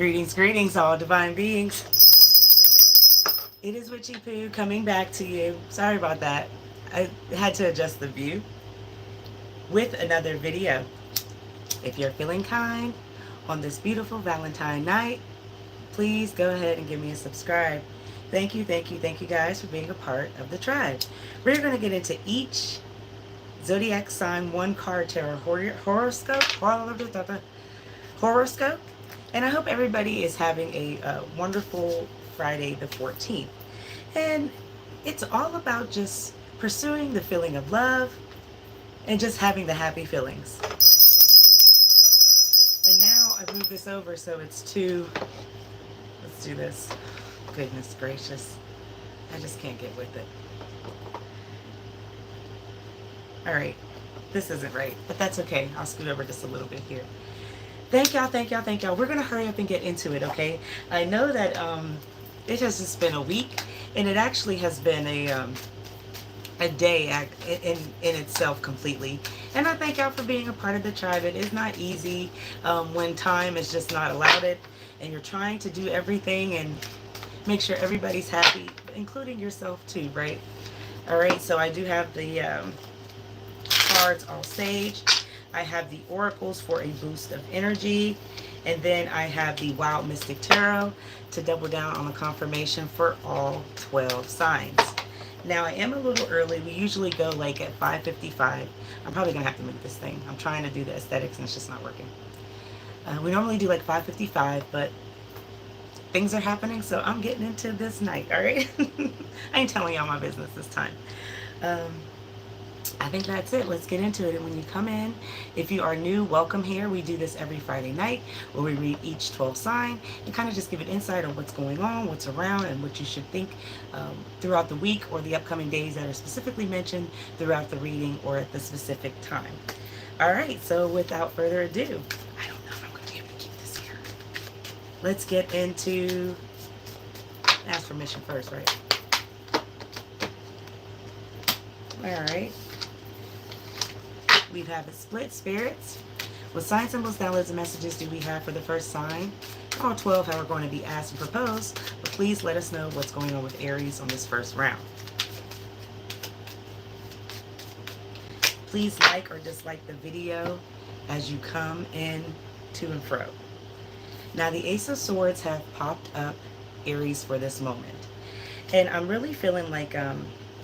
Greetings, greetings, all divine beings. It is WitchyPoo coming back to you. Sorry about that. I had to adjust the view with another video. If you're feeling kind on this beautiful Valentine night, please go ahead and give me a subscribe. Thank you, thank you, thank you guys for being a part of the tribe. We're going to get into each Zodiac sign one card tarot horoscope. Horoscope. And I hope everybody is having a wonderful Friday the 14th. And it's all about just pursuing the feeling of love and just having the happy feelings. And now I've moved this over so it's two. Let's do this. Goodness gracious. I just can't get with it. All right. This isn't right, but that's okay. I'll scoot over just a little bit here. Thank y'all, thank y'all, thank y'all. We're going to hurry up and get into it, okay? I know that it has just been a week, and it actually has been a day in itself completely. And I thank y'all for being a part of the tribe. It is not easy when time is just not allowed it, and you're trying to do everything and make sure everybody's happy, including yourself too, right? All right, so I do have the cards all sage. I have the oracles for a boost of energy. And then I have the Wild Mystic Tarot to double down on the confirmation for all 12 signs. Now, I am a little early. We usually go like at 5:55. I'm probably going to have to move this thing. I'm trying to do the aesthetics and it's just not working. We normally do like 5:55, but things are happening, so I'm getting into this night, all right? I ain't telling y'all my business this time. I think that's it. Let's get into it. And when you come in, if you are new, welcome here. We do this every Friday night where we read each 12 sign and kind of just give an insight on what's going on, what's around, and what you should think throughout the week or the upcoming days that are specifically mentioned throughout the reading or at the specific time. All right, so without further ado, I don't know if I'm going to be able to keep this here. Let's get into, ask permission first, right? All right. We have a split spirits. What sign symbols, downloads, and messages do we have for the first sign? All 12 are going to be asked and proposed, but please let us know what's going on with Aries on this first round. Please like or dislike the video as you come in to and fro. Now the Ace of Swords have popped up Aries for this moment. And I'm really feeling like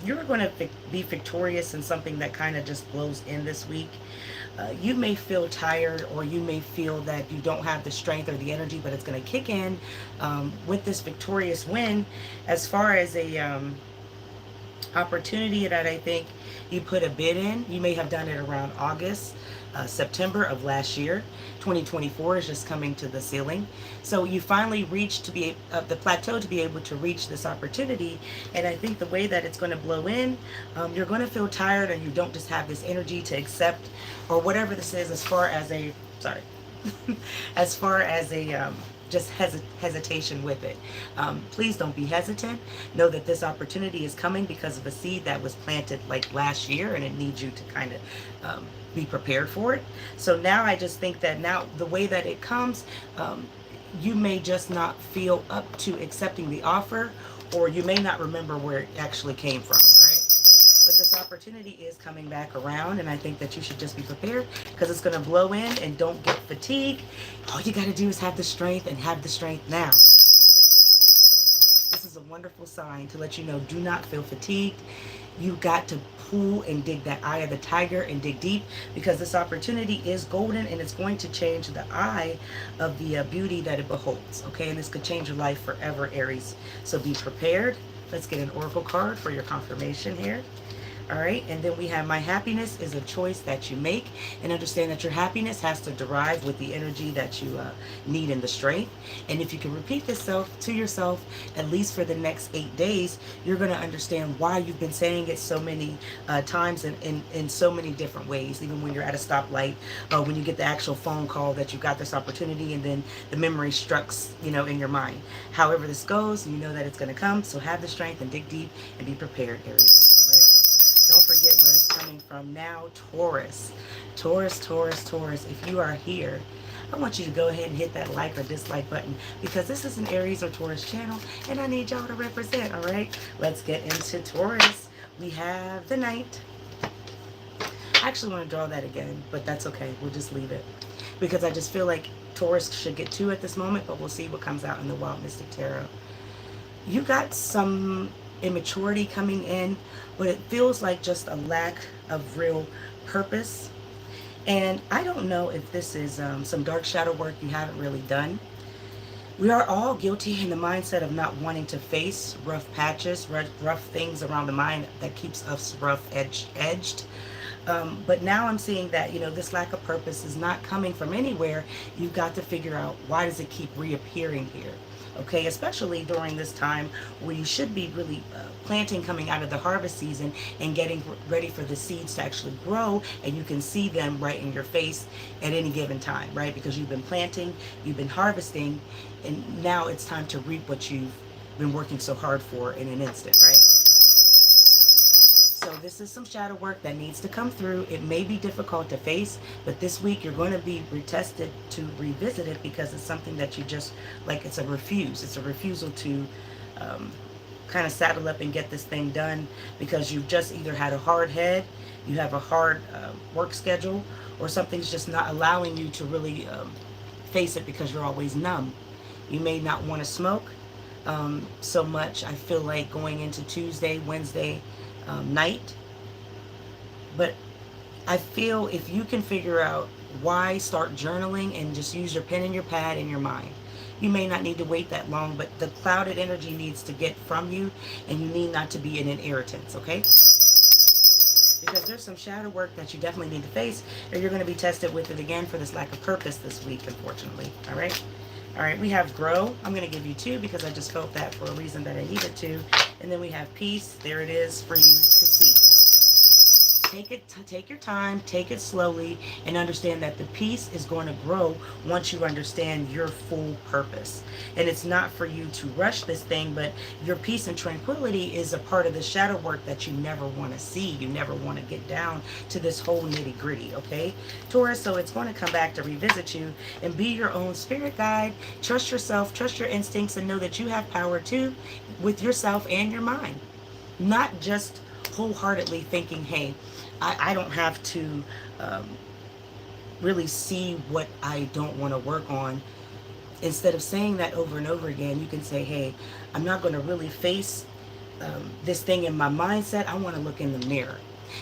you're going to be victorious in something that kind of just blows in this week. You may feel tired, or you may feel that you don't have the strength or the energy, but it's going to kick in with this victorious win. As far as a opportunity that I think you put a bid in, you may have done it around August, September of last year. 2024 is just coming to the ceiling. So you finally reached to be the plateau to be able to reach this opportunity. And I think the way that it's going to blow in, you're going to feel tired, and you don't just have this energy to accept or whatever this is as far as a, sorry, as far as a just hesitation with it. Please don't be hesitant. Know that this opportunity is coming because of a seed that was planted like last year, and it needs you to kind of be prepared for it. So now I just think that now the way that it comes, you may just not feel up to accepting the offer, or you may not remember where it actually came from, right? But this opportunity is coming back around, and I think that you should just be prepared because it's going to blow in, and don't get fatigued. All you got to do is have the strength, and have the strength now. This is a wonderful sign to let you know, do not feel fatigued. You got to pull and dig that eye of the tiger and dig deep, because this opportunity is golden, and it's going to change the eye of the beauty that it beholds, okay? And this could change your life forever, Aries. So be prepared. Let's get an oracle card for your confirmation here. All right, and then we have, my happiness is a choice that you make, and understand that your happiness has to derive with the energy that you need and the strength. And if you can repeat this to yourself at least for the next 8 days, you're going to understand why you've been saying it so many times in so many different ways. Even when you're at a stoplight, when you get the actual phone call that you got this opportunity, and then the memory strikes, in your mind. However this goes, you know that it's going to come. So have the strength and dig deep and be prepared, Aries. All right. Don't forget where it's coming from now. Taurus. Taurus, Taurus, Taurus. If you are here, I want you to go ahead and hit that like or dislike button because this is an Aries or Taurus channel and I need y'all to represent, all right? Let's get into Taurus. We have the Knight. I actually want to draw that again, but that's okay. We'll just leave it because I just feel like Taurus should get two at this moment, but we'll see what comes out in the Wild Mystic Tarot. You got some immaturity coming in, but it feels like just a lack of real purpose. And I don't know if this is some dark shadow work you haven't really done. We are all guilty in the mindset of not wanting to face rough patches, rough things around the mind that keeps us rough edged. But now I'm seeing that, this lack of purpose is not coming from anywhere. You've got to figure out, why does it keep reappearing here? Okay, especially during this time where you should be really planting, coming out of the harvest season and getting ready for the seeds to actually grow, and you can see them right in your face at any given time, right? Because you've been planting, you've been harvesting, and now it's time to reap what you've been working so hard for in an instant, right? So this is some shadow work that needs to come through. It may be difficult to face, but this week you're going to be retested to revisit it because it's something that you just, like, it's a refuse. It's a refusal to kind of saddle up and get this thing done because you've just either had a hard head, you have a hard work schedule, or something's just not allowing you to really face it because you're always numb. You may not want to smoke so much. I feel like going into Tuesday, Wednesday, night. But I feel if you can figure out why, start journaling and just use your pen and your pad in your mind. You may not need to wait that long, but the clouded energy needs to get from you, and you need not to be in an irritance, okay? Because there's some shadow work that you definitely need to face, or you're going to be tested with it again for this lack of purpose this week, unfortunately. All right? All right, we have grow. I'm going to give you 2 because I just felt that for a reason that I needed to. And then we have peace. There it is for you to see. Take your time, take it slowly, and understand that the peace is going to grow once you understand your full purpose. And it's not for you to rush this thing, but your peace and tranquility is a part of the shadow work that you never want to see. You never want to get down to this whole nitty gritty, okay? Taurus, so it's going to come back to revisit you and be your own spirit guide. Trust yourself, trust your instincts, and know that you have power too with yourself and your mind. Not just wholeheartedly thinking, hey, I don't have to really see what I don't want to work on. Instead of saying that over and over again, you can say, hey, I'm not going to really face this thing in my mindset. I want to look in the mirror.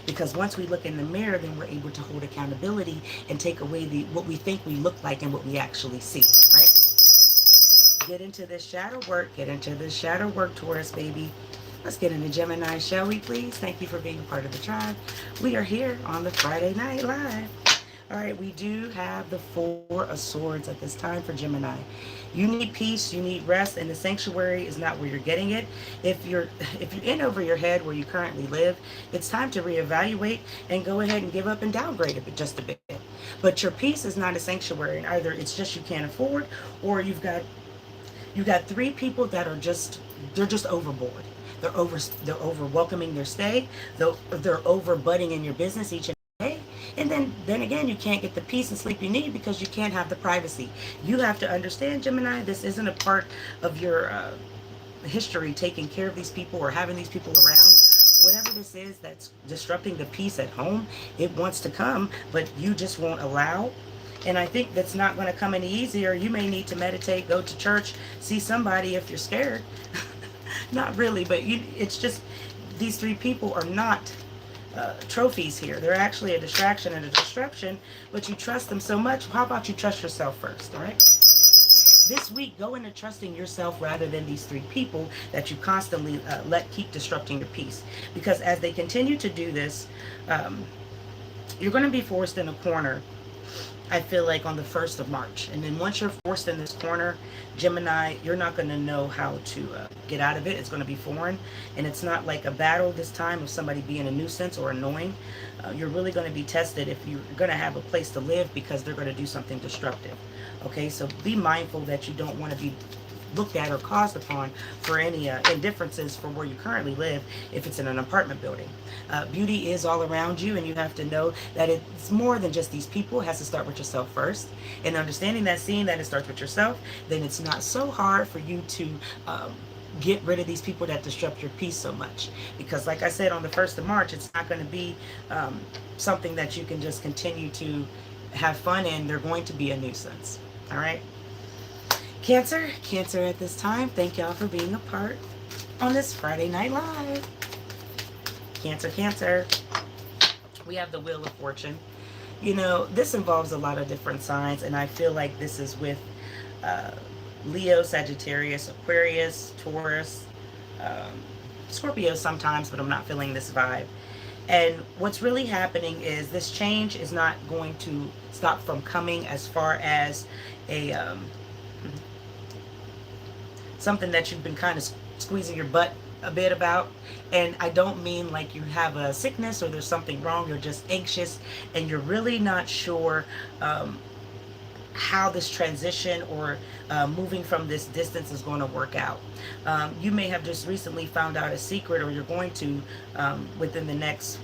Because once we look in the mirror, then we're able to hold accountability and take away what we think we look like and what we actually see, right? Get into this shadow work. Get into this shadow work, Taurus, baby. Let's get into Gemini, shall we, please? Thank you for being a part of the tribe. We are here on the Friday Night Live. All right, we do have the 4 of Swords at this time for Gemini. You need peace, you need rest, and the sanctuary is not where you're getting it. If you're in over your head where you currently live, it's time to reevaluate and go ahead and give up and downgrade it just a bit. But your peace is not a sanctuary, and either it's just you can't afford, or you've got 3 people that are they're just overboard. They're over welcoming their stay. They're over butting in your business each and every day. And then again, you can't get the peace and sleep you need because you can't have the privacy. You have to understand, Gemini, this isn't a part of your history, taking care of these people or having these people around. Whatever this is that's disrupting the peace at home, it wants to come, but you just won't allow. And I think that's not going to come any easier. You may need to meditate, go to church, see somebody if you're scared. Not really, but it's just these 3 people are not trophies here. They're actually a distraction and a disruption, but you trust them so much. How about you trust yourself first, all right? This week, go into trusting yourself rather than these 3 people that you constantly let keep disrupting your peace. Because as they continue to do this, you're going to be forced in a corner, I feel like, on the 1st of March. And then once you're forced in this corner, Gemini, you're not going to know how to get out of it. It's going to be foreign. And it's not like a battle this time of somebody being a nuisance or annoying. You're really going to be tested if you're going to have a place to live because they're going to do something disruptive. Okay, so be mindful that you don't want to be looked at or caused upon for any indifferences from where you currently live if it's in an apartment building. Beauty is all around you, and you have to know that it's more than just these people. It has to start with yourself first. And understanding that, seeing that it starts with yourself, then it's not so hard for you to get rid of these people that disrupt your peace so much. Because like I said, on the 1st of March, it's not going to be something that you can just continue to have fun in. They're going to be a nuisance. All right. Cancer at this time, thank y'all for being a part on this Friday Night Live. Cancer. We have the Wheel of Fortune. You know, this involves a lot of different signs, and I feel like this is with Leo, Sagittarius, Aquarius, Taurus, Scorpio sometimes, but I'm not feeling this vibe. And what's really happening is this change is not going to stop from coming, as far as a something that you've been kind of squeezing your butt a bit about. And I don't mean like you have a sickness or there's something wrong. You're just anxious and you're really not sure how this transition or moving from this distance is going to work out. You may have just recently found out a secret, or you're going to within the next...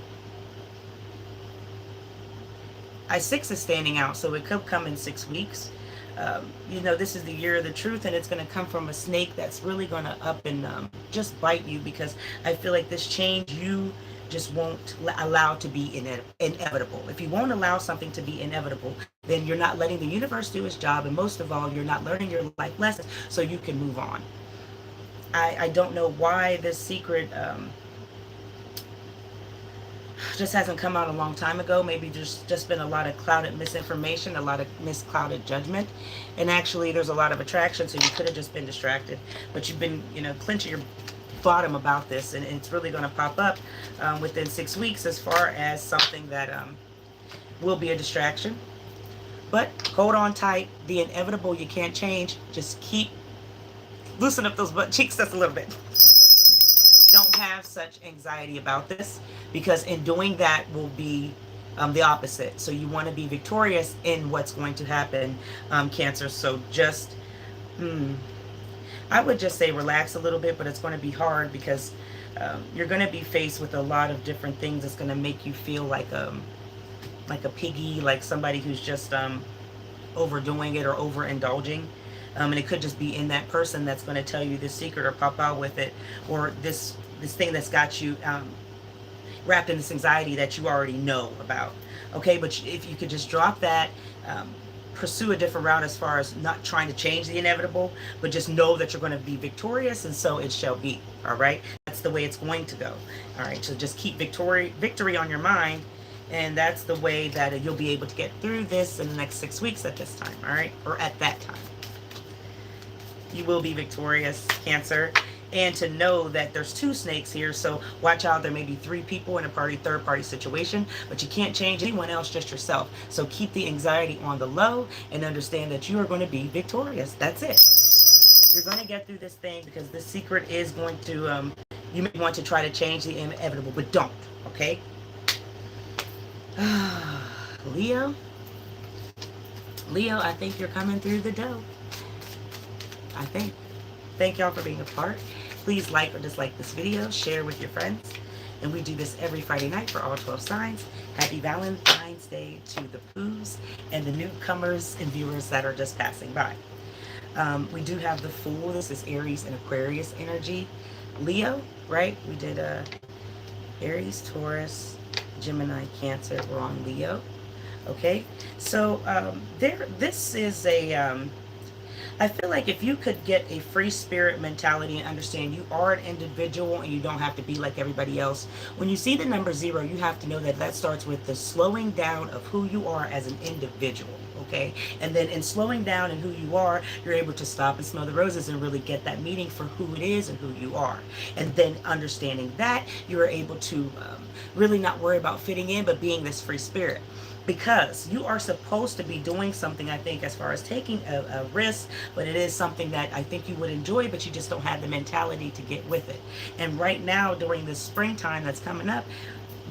6 is standing out, so it could come in 6 weeks. You know, this is the year of the truth, and it's going to come from a snake that's really going to up and just bite you, because I feel like this change you just won't allow to be inevitable. If you won't allow something to be inevitable, then you're not letting the universe do its job, and most of all, you're not learning your life lessons so you can move on. I don't know why this secret just hasn't come out a long time ago. Maybe just been a lot of clouded misinformation, a lot of misclouded judgment, and actually there's a lot of attraction, so you could have just been distracted, but you've been, you know, clenching your bottom about this, and it's really going to pop up within 6 weeks, as far as something that will be a distraction. But hold on tight. The inevitable you can't change. Just keep loosen up those butt cheeks just a little bit. Don't have such anxiety about this, because in doing that will be the opposite. So you want to be victorious in what's going to happen, Cancer. So just I would just say relax a little bit, but it's going to be hard, because you're going to be faced with a lot of different things that's going to make you feel like a piggy, like somebody who's just overdoing it or overindulging. And it could just be in that person that's going to tell you this secret or pop out with it, or this thing that's got you wrapped in this anxiety that you already know about. Okay, but if you could just drop that, pursue a different route, as far as not trying to change the inevitable, but just know that you're going to be victorious, and so it shall be. All right, that's the way it's going to go. All right, so just keep victory on your mind, and that's the way that you'll be able to get through this in the next 6 weeks at this time. All right, or at that time. You will be victorious, Cancer. And to know that there's 2 snakes here, so watch out. There may be 3 people in a third party situation, but you can't change anyone else, just yourself. So keep the anxiety on the low and understand that you are going to be victorious. That's it. You're going to get through this thing, because this secret is going to, you may want to try to change the inevitable, but don't, okay? Leo, I think you're coming through the dough. I think. Thank y'all for being a part. Please like or dislike this video, share with your friends, and we do this every Friday night for all 12 signs. Happy Valentine's Day to the Poos and the newcomers and viewers that are just passing by. We do have the Fool. This is Aries and Aquarius energy. Leo, right? We did Aries, Taurus, Gemini, Cancer. We're on Leo. Okay, so this is a I feel like if you could get a free spirit mentality and understand you are an individual and you don't have to be like everybody else. When you see the number 0, you have to know that that starts with the slowing down of who you are as an individual, okay? And then in slowing down in who you are, you're able to stop and smell the roses and really get that meaning for who it is and who you are. And then understanding that, you are able to really not worry about fitting in, but being this free spirit. Because you are supposed to be doing something, I think, as far as taking a risk, but it is something that I think you would enjoy, but you just don't have the mentality to get with it. And right now, during this springtime that's coming up,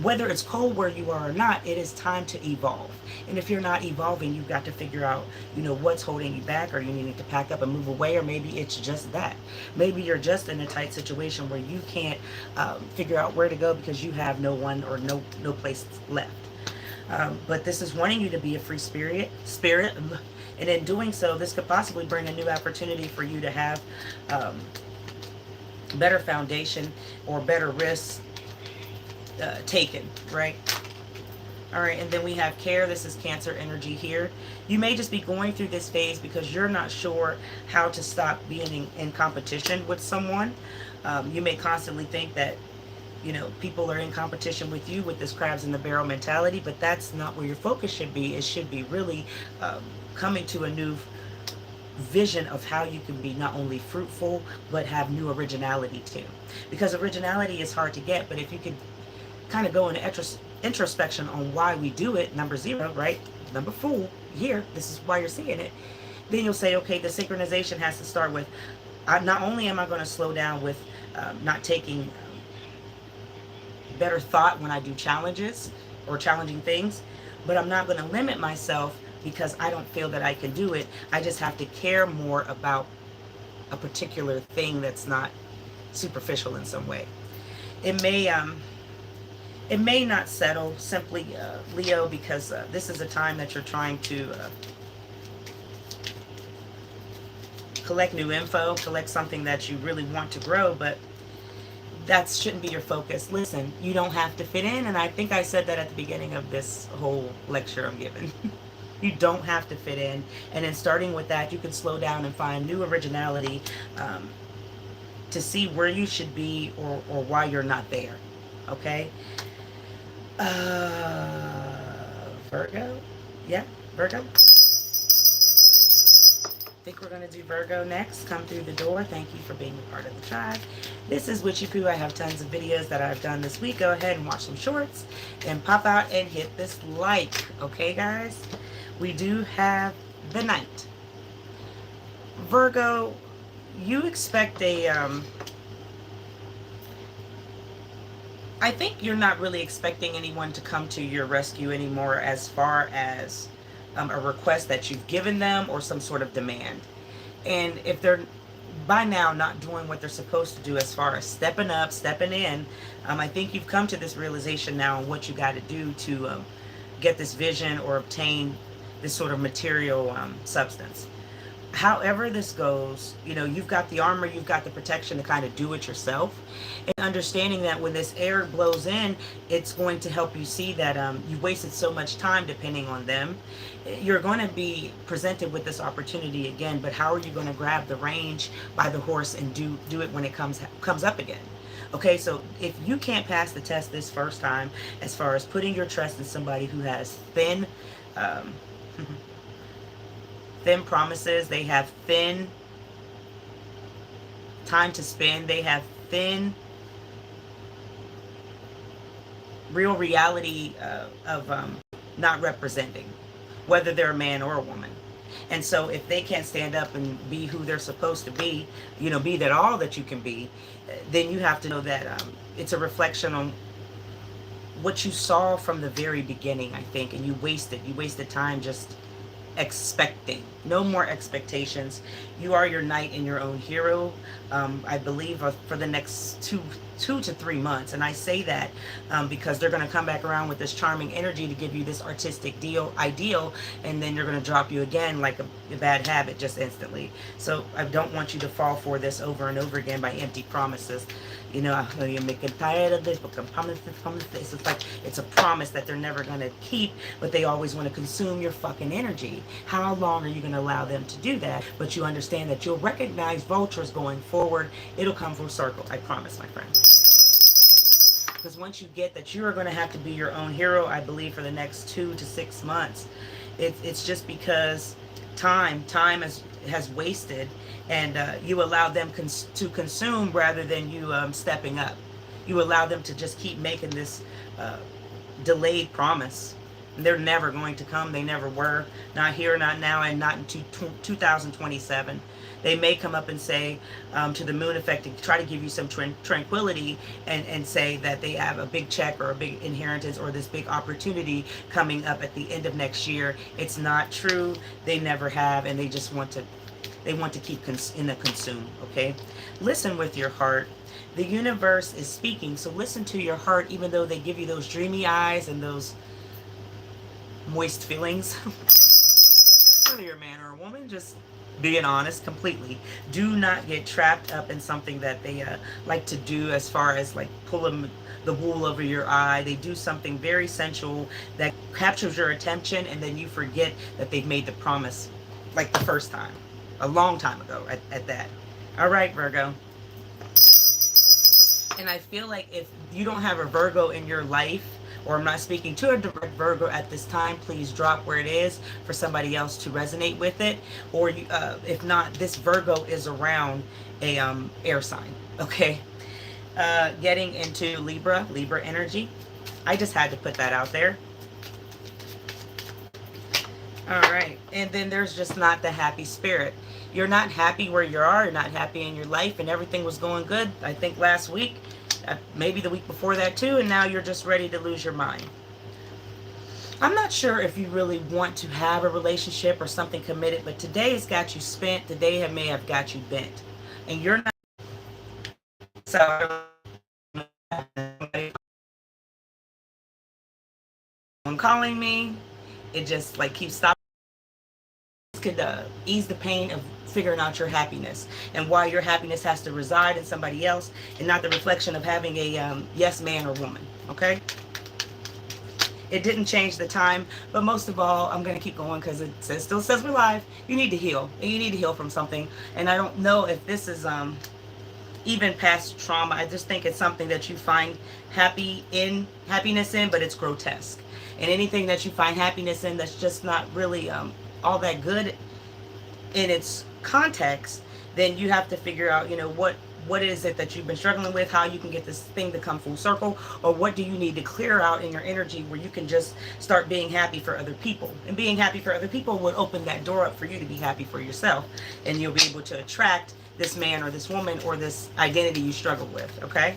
whether it's cold where you are or not, it is time to evolve. And if you're not evolving, you've got to figure out, what's holding you back, or you need to pack up and move away, or maybe it's just that. Maybe you're just in a tight situation where you can't figure out where to go because you have no one or no place left. But this is wanting you to be a free spirit, and in doing so, this could possibly bring a new opportunity for you to have better foundation or better risks taken, right? All right, and then we have care. This is Cancer energy here. You may just be going through this phase because you're not sure how to stop being in competition with someone. You may constantly think that, people are in competition with you with this crabs in the barrel mentality, but that's not where your focus should be. It should be really coming to a new vision of how you can be not only fruitful, but have new originality too. Because originality is hard to get, but if you could kind of go into introspection on why we do it, number 0, right? Number 4, here, this is why you're seeing it. Then you'll say, okay, the synchronization has to start with, not only am I going to slow down with not taking better thought when I do challenges or challenging things, but I'm not going to limit myself because I don't feel that I can do it. I just have to care more about a particular thing that's not superficial in some way. It may not settle simply, Leo, because this is a time that you're trying to collect new info, collect something that you really want to grow, but that shouldn't be your focus. Listen, you don't have to fit in, and I think I said that at the beginning of this whole lecture I'm giving. You don't have to fit in, and in starting with that, you can slow down and find new originality to see where you should be or why you're not there, okay? Virgo? Yeah, Virgo. I think we're going to do Virgo next. Come through the door. Thank you for being a part of the tribe. This is WitchyPoo. I have tons of videos that I've done this week. Go ahead and watch some shorts and pop out and hit this like. Okay, guys? We do have the Knight. Virgo, you expect I think you're not really expecting anyone to come to your rescue anymore as far as a request that you've given them or some sort of demand. And if they're by now not doing what they're supposed to do as far as stepping up, stepping in, I think you've come to this realization now on what you got to do to get this vision or obtain this sort of material substance. However this goes, you've got the armor, you've got the protection to kind of do it yourself. And understanding that when this air blows in, it's going to help you see that you wasted so much time depending on them. You're going to be presented with this opportunity again, but how are you going to grab the range by the horse and do it when it comes up again? Okay, so if you can't pass the test this first time, as far as putting your trust in somebody who has thin promises, they have thin time to spend, they have thin real reality of not representing, whether they're a man or a woman. And so if they can't stand up and be who they're supposed to be, be that all that you can be, then you have to know that it's a reflection on what you saw from the very beginning, I think, and you wasted time just expecting. No more expectations. You are your knight and your own hero, I believe, for the next two to 3 months. And I say that because they're going to come back around with this charming energy to give you this artistic ideal, and then they're going to drop you again like a bad habit just instantly. So I don't want you to fall for this over and over again by empty promises. You're making tired of this, but promise this. It's like it's a promise that they're never going to keep, but they always want to consume your fucking energy. How long are you going to allow them to do that? But you understand that you'll recognize vultures going forward. It'll come full circle. I promise, my friend. Because once you get that you are going to have to be your own hero, I believe, for the next 2 to 6 months, it's just because time has wasted, and you allow them to consume rather than you stepping up. You allow them to just keep making this delayed promise. They're never going to come. They never were. Not here, not now, and not in 2027. They may come up and say to the moon effect, to try to give you some tranquility, and say that they have a big check or a big inheritance or this big opportunity coming up at the end of next year. It's not true. They never have, and they just want to, they want to keep in the consume. Okay, listen with your heart. The universe is speaking, so listen to your heart, even though they give you those dreamy eyes and those moist feelings. Whether you're a man or a woman, just being honest completely. Do not get trapped up in something that they like to do, as far as like pulling the wool over your eye. They do something very sensual that captures your attention, and then you forget that they've made the promise like the first time, a long time ago at that. All right, Virgo. And I feel like if you don't have a Virgo in your life, or I'm not speaking to a direct Virgo at this time, please drop where it is for somebody else to resonate with it. Or you, if not, this Virgo is around a air sign. Okay. Getting into Libra energy. I just had to put that out there. All right. And then there's just not the happy spirit. You're not happy where you are. You're not happy in your life, and everything was going good, I think, last week. Maybe the week before that too, and now you're just ready to lose your mind. I'm not sure if you really want to have a relationship or something committed, but today has got you spent. Today may have got you bent. And you're not. So, I'm calling me. It just like keeps stopping. Could ease the pain of figuring out your happiness, and why your happiness has to reside in somebody else and not the reflection of having a yes man or woman. Okay, it didn't change the time, but most of all, I'm going to keep going because it still says we're live. You need to heal, and you need to heal from something. And I don't know if this is even past trauma. I just think it's something that you find happiness in, but it's grotesque. And anything that you find happiness in that's just not really all that good in its context, then you have to figure out, what is it that you've been struggling with, how you can get this thing to come full circle, or what do you need to clear out in your energy where you can just start being happy for other people. And being happy for other people would open that door up for you to be happy for yourself, and you'll be able to attract this man or this woman or this identity you struggle with. Okay.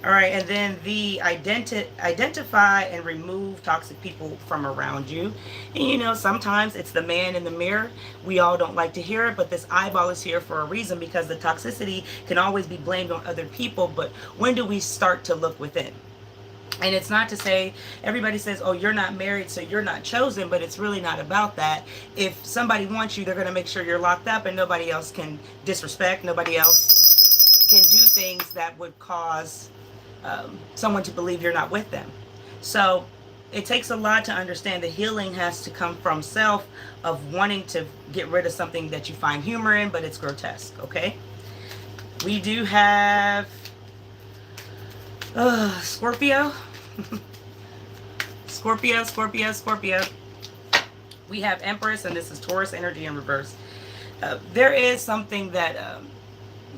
All right, and then the identify and remove toxic people from around you. And sometimes it's the man in the mirror. We all don't like to hear it, but this eyeball is here for a reason, because the toxicity can always be blamed on other people. But when do we start to look within? And it's not to say, everybody says, oh, you're not married, so you're not chosen, but it's really not about that. If somebody wants you, they're going to make sure you're locked up, and nobody else can disrespect, nobody else can do things that would cause someone to believe you're not with them. So it takes a lot to understand the healing has to come from self, of wanting to get rid of something that you find humor in, but it's grotesque. Okay. We do have Scorpio. Scorpio. We have Empress, and this is Taurus energy in reverse. There is something that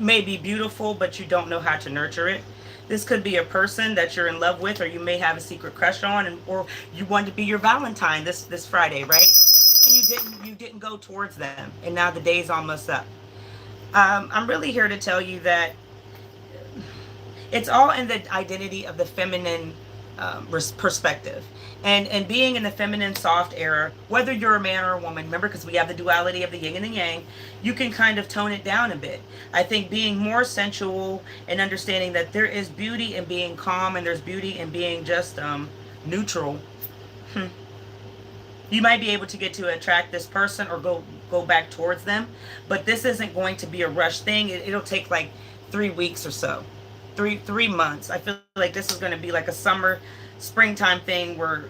may be beautiful, but you don't know how to nurture it. This could be a person that you're in love with, or you may have a secret crush on, or you want to be your Valentine this Friday, right? And you didn't go towards them, and now the day's almost up. I'm really here to tell you that it's all in the identity of the feminine perspective. And being in the feminine soft era, whether you're a man or a woman, remember, because we have the duality of the yin and the yang, you can kind of tone it down a bit. I think being more sensual and understanding that there is beauty in being calm, and there's beauty in being just neutral. You might be able to get to attract this person or go back towards them, but this isn't going to be a rush thing. It'll take like 3 weeks or so. 3 months. I feel like this is going to be like a springtime thing where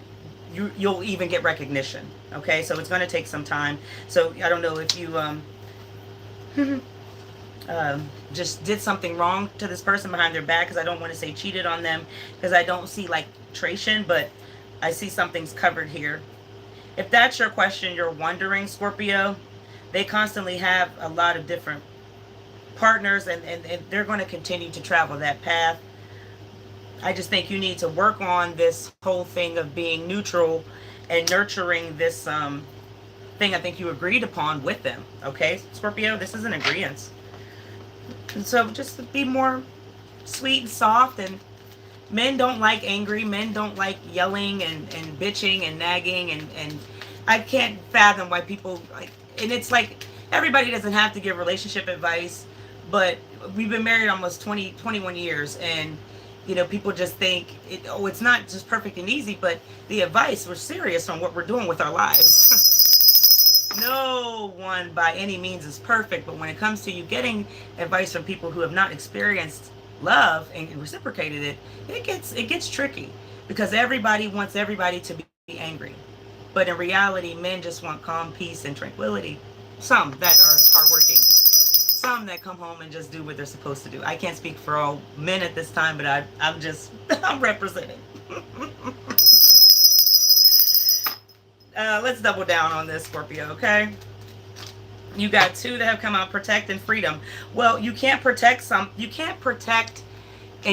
you'll even get recognition. Okay, so it's going to take some time. So I don't know if you just did something wrong to this person behind their back, because I don't want to say cheated on them, because I don't see like tration, but I see something's covered here. If that's your question, you're wondering, Scorpio, they constantly have a lot of different partners, and they're going to continue to travel that path. I just think you need to work on this whole thing of being neutral and nurturing this thing I think you agreed upon with them. Okay, Scorpio, this is an agreement. And so just be more sweet and soft. And men don't like angry. Men don't like yelling and bitching and nagging. And I can't fathom why people like, and it's like everybody doesn't have to give relationship advice, but we've been married almost 21 years. And people just think, it's not just perfect and easy, but the advice, we're serious on what we're doing with our lives. No one by any means is perfect, but when it comes to you getting advice from people who have not experienced love and reciprocated it, it gets tricky, because everybody wants everybody to be angry. But in reality, men just want calm, peace, and tranquility. Some that are hardworking. Some that come home and just do what they're supposed to do. I can't speak for all men at this time, but I'm just, I'm representing. Let's double down on this, Scorpio, okay? You got two that have come out, protect and freedom. Well, you can't protect and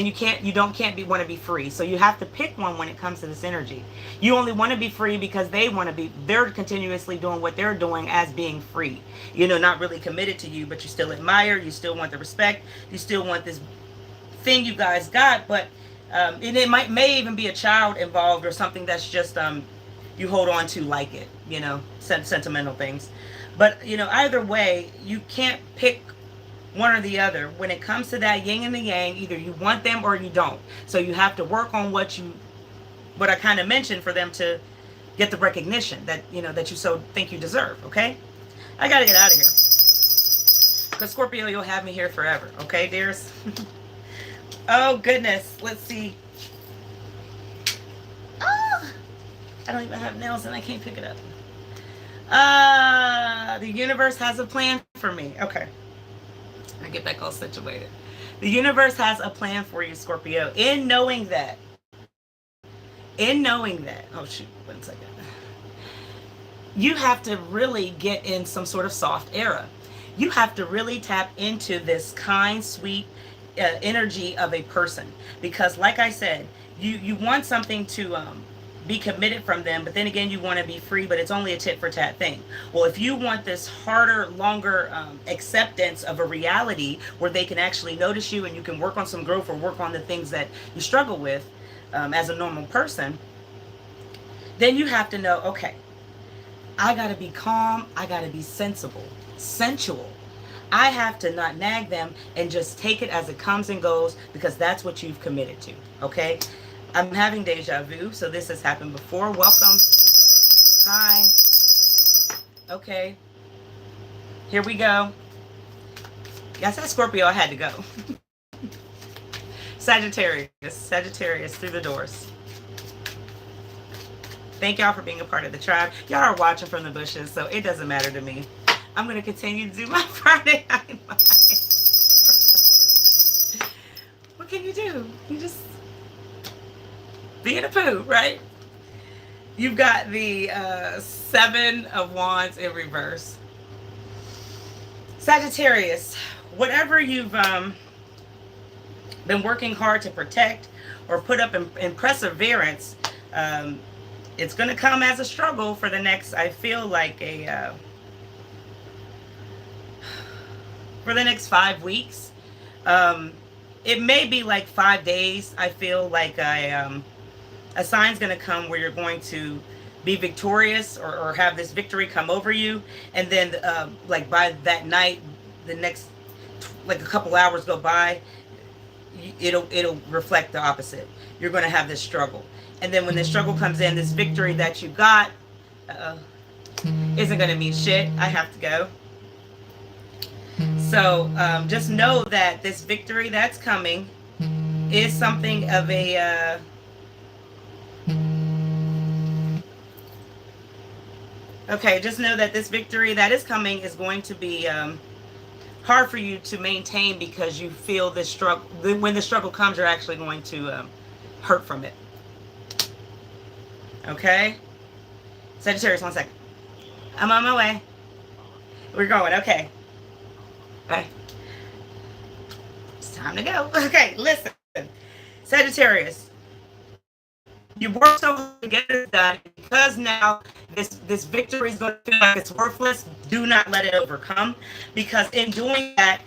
you want to be free. So you have to pick one when it comes to this energy. You only want to be free because they're continuously doing what they're doing as being free. Not really committed to you, but you still admire, you still want the respect, you still want this thing you guys got, but and it may even be a child involved or something that's just you hold on to like it, sentimental things. But either way, you can't pick one or the other. When it comes to that yin and the yang, either you want them or you don't. So you have to work on what I kind of mentioned, for them to get the recognition that that you so think you deserve. Okay, I gotta get out of here, because Scorpio, you'll have me here forever. Okay, dears. Oh goodness, let's see. I don't even have nails and I can't pick it up. The universe has a plan for me. Okay. I get back all situated. The universe has a plan for you, Scorpio. In knowing that. Oh shoot, 1 second. You have to really get in some sort of soft era. You have to really tap into this kind, sweet energy of a person. Because like I said, you want something to be committed from them, but then again, you want to be free, but it's only a tit for tat thing. Well, if you want this harder, longer acceptance of a reality where they can actually notice you and you can work on some growth or work on the things that you struggle with as a normal person, then you have to know, okay, I got to be calm, I got to be sensual. I have to not nag them and just take it as it comes and goes, because that's what you've committed to, okay? I'm having deja vu, so this has happened before. Welcome. Hi. Okay. Here we go. Yeah, I said Scorpio, I had to go. Sagittarius through the doors. Thank y'all for being a part of the tribe. Y'all are watching from the bushes, so it doesn't matter to me. I'm going to continue to do my Friday night live. What can you do? You just be in a poo, right? You've got the 7 of Wands in reverse. Sagittarius, whatever you've been working hard to protect or put up in perseverance, it's going to come as a struggle for the next, I feel like for the next 5 weeks. It may be like 5 days. I feel like a sign's going to come where you're going to be victorious or have this victory come over you. And then like by that night, the next, like a couple hours go by, it'll reflect the opposite. You're going to have this struggle. And then when the struggle comes in, this victory that you got isn't going to mean shit. I have to go. So just know that this victory that's coming is something of a okay, just know that this victory that is coming is going to be hard for you to maintain, because you feel this struggle. When the struggle comes, you're actually going to hurt from it. Okay? Sagittarius, 1 second. I'm on my way. We're going. Okay. Bye. It's time to go. Okay, listen. Sagittarius. You work so hard to get it done, because now this victory is going to feel like it's worthless. Do not let it overcome, because in doing that,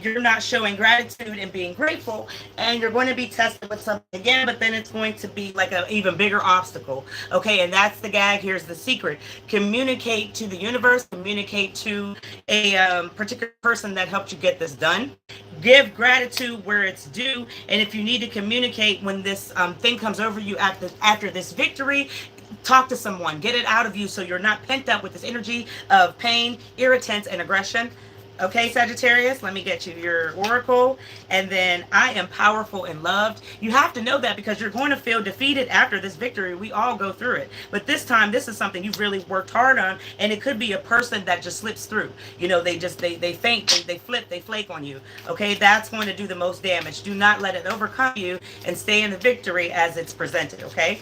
you're not showing gratitude and being grateful, and you're going to be tested with something again. But then it's going to be like an even bigger obstacle. Okay, and that's the gag. Here's the secret: communicate to the universe, communicate to a particular person that helped you get this done. Give gratitude where it's due, and if you need to communicate when this thing comes over you after this victory, talk to someone, get it out of you, so you're not pent up with this energy of pain, irritants, and aggression. Okay, Sagittarius, let me get you your oracle. And then, I am powerful and loved. You have to know that, because you're going to feel defeated after this victory. We all go through it. But this time, this is something you've really worked hard on. And it could be a person that just slips through. You know, they faint, they flip, they flake on you. Okay, that's going to do the most damage. Do not let it overcome you, and stay in the victory as it's presented. Okay?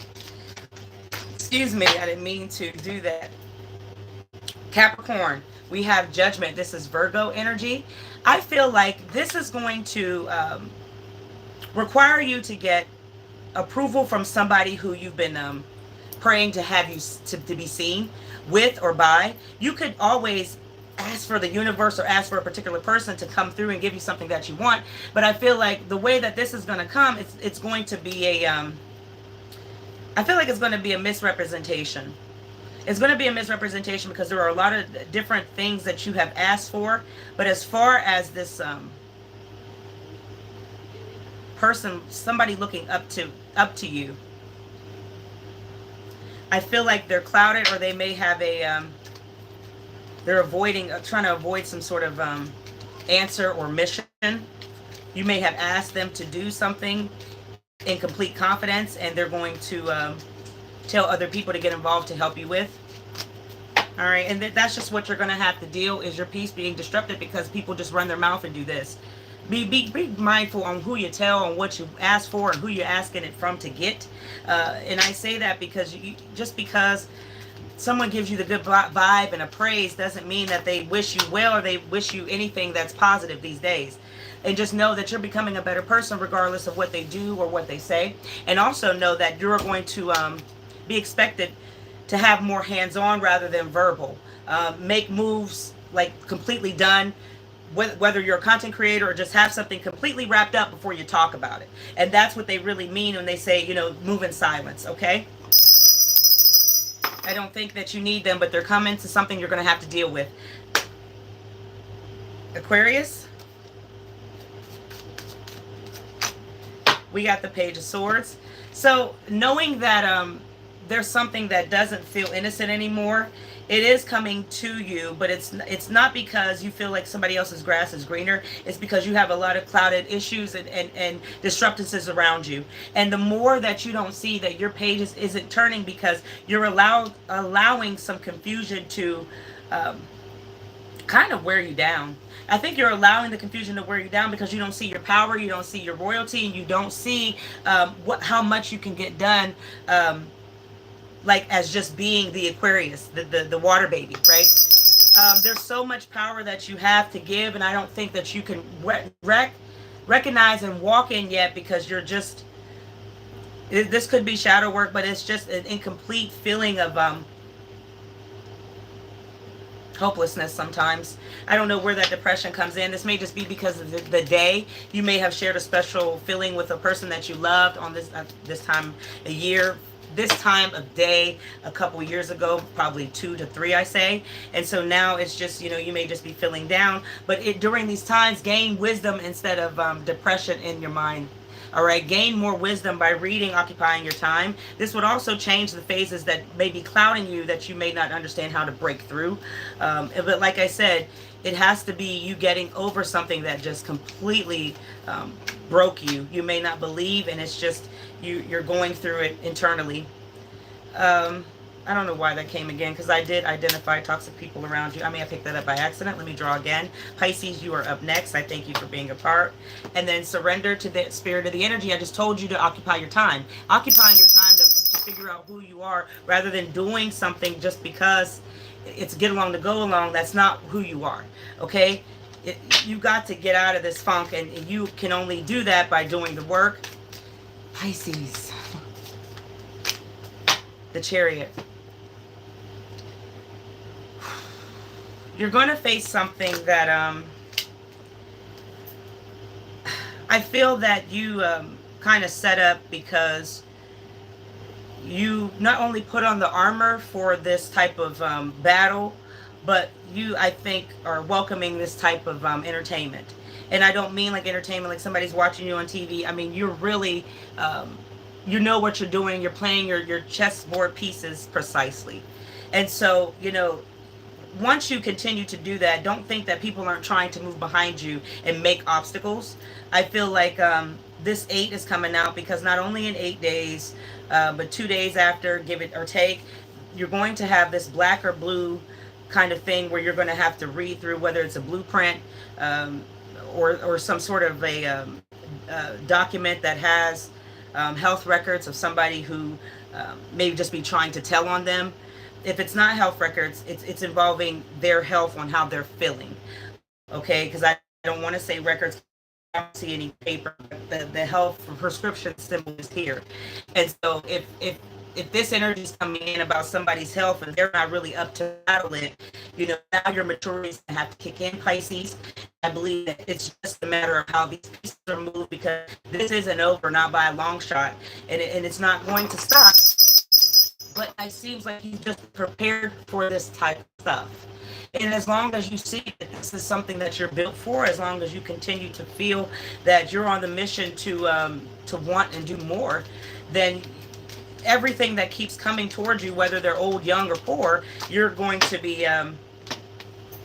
Excuse me, I didn't mean to do that. Capricorn, we have judgment. This is Virgo energy. I feel like this is going to require you to get approval from somebody who you've been praying to have you to be seen with or by. You could always ask for the universe or ask for a particular person to come through and give you something that you want. But I feel like the way that this is going to come, it's going to be a I feel like it's going to be a misrepresentation. It's going to be a misrepresentation, because there are a lot of different things that you have asked for. But as far as this person, somebody looking up to you, I feel like they're clouded, or they may have a they're trying to avoid some sort of answer or mission. You may have asked them to do something in complete confidence, and they're going to tell other people to get involved to help you with. All right, and that's just what you're going to have to deal, is your peace being disrupted, because people just run their mouth and do this. Be mindful on who you tell, on what you ask for, and who you're asking it from to get. And I say that because just because someone gives you the good vibe and a praise doesn't mean that they wish you well, or they wish you anything that's positive these days. And just know that you're becoming a better person regardless of what they do or what they say. And also know that you're going to be expected to have more hands-on rather than verbal. Make moves like completely done, whether you're a content creator or just have something completely wrapped up before you talk about it. And that's what they really mean when they say, move in silence, okay? I don't think that you need them, but they're coming to something you're going to have to deal with. Aquarius, we got the Page of Swords. So knowing that there's something that doesn't feel innocent anymore, it is coming to you, but it's not because you feel like somebody else's grass is greener. It's because you have a lot of clouded issues and disruptances around you. And the more that you don't see that your page isn't turning, because you're allowing some confusion to kind of wear you down. I think you're allowing the confusion to wear you down because you don't see your power, you don't see your royalty, and you don't see how much you can get done, like as just being the Aquarius, the water baby, right? There's so much power that you have to give, and I don't think that you can recognize and walk in yet, because you're just, this could be shadow work, but it's just an incomplete feeling of hopelessness sometimes. I don't know where that depression comes in. This may just be because of the day. You may have shared a special feeling with a person that you loved on this time a year, this time of day a couple years ago, probably 2 to 3, I say. And so now it's just, you may just be feeling down. But during these times, gain wisdom instead of depression in your mind. All right, gain more wisdom by reading, occupying your time. This would also change the phases that may be clouding you, that you may not understand how to break through. But like I said, it has to be you getting over something that just completely broke you. You may not believe, and it's just you're going through it internally. I don't know why that came again, because I did identify toxic people around you. I may have picked that up by accident. Let me draw again. Pisces, you are up next. I thank you for being a part. And then surrender to the spirit of the energy. I just told you to occupy your time. Occupying your time to figure out who you are, rather than doing something just because it's get along to go along. That's not who you are, okay? You got to get out of this funk, and you can only do that by doing the work. Pisces, the Chariot. you're going to face something that I feel that you kind of set up because you not only put on the armor for this type of battle, but you, I think, are welcoming this type of entertainment. And I don't mean like entertainment, like somebody's watching you on TV. I mean, you're really, you know what you're doing. You're playing your chessboard pieces precisely. And so, once you continue to do that, don't think that people aren't trying to move behind you and make obstacles. I feel like this 8 is coming out because not only in 8 days, but 2 days after, give it or take, you're going to have this black or blue kind of thing where you're going to have to read through whether it's a blueprint um, or some sort of a document that has health records of somebody who may just be trying to tell on them. If it's not health records, it's involving their health on how they're feeling. Okay, because I don't want to say records. I don't see any paper. The health prescription symbol is here, and so if this energy is coming in about somebody's health and they're not really up to battle it, now your maturity is gonna have to kick in, Pisces. I believe that it's just a matter of how these pieces are moved because this isn't over, not by a long shot, and it's not going to stop. But it seems like he's just prepared for this type of stuff. And as long as you see that this is something that you're built for, as long as you continue to feel that you're on the mission to want and do more, then everything that keeps coming towards you, whether they're old, young, or poor, you're going to be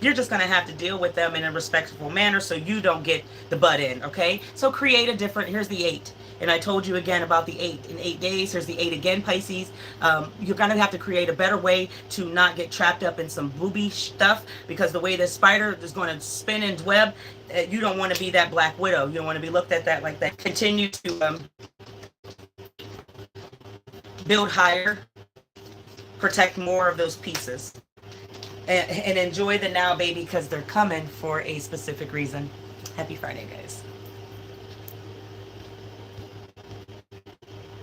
you're just going to have to deal with them in a respectful manner so you don't get the butt in. Okay, so create a different. Here's the 8. And I told you again about the 8 in 8 days. Here's the 8 again, Pisces. You're going to have to create a better way to not get trapped up in some booby stuff because the way this spider is going to spin and web, you don't want to be that black widow. You don't want to be looked at that like that. Continue to build higher, protect more of those pieces, and enjoy the now, baby, because they're coming for a specific reason. Happy Friday, guys.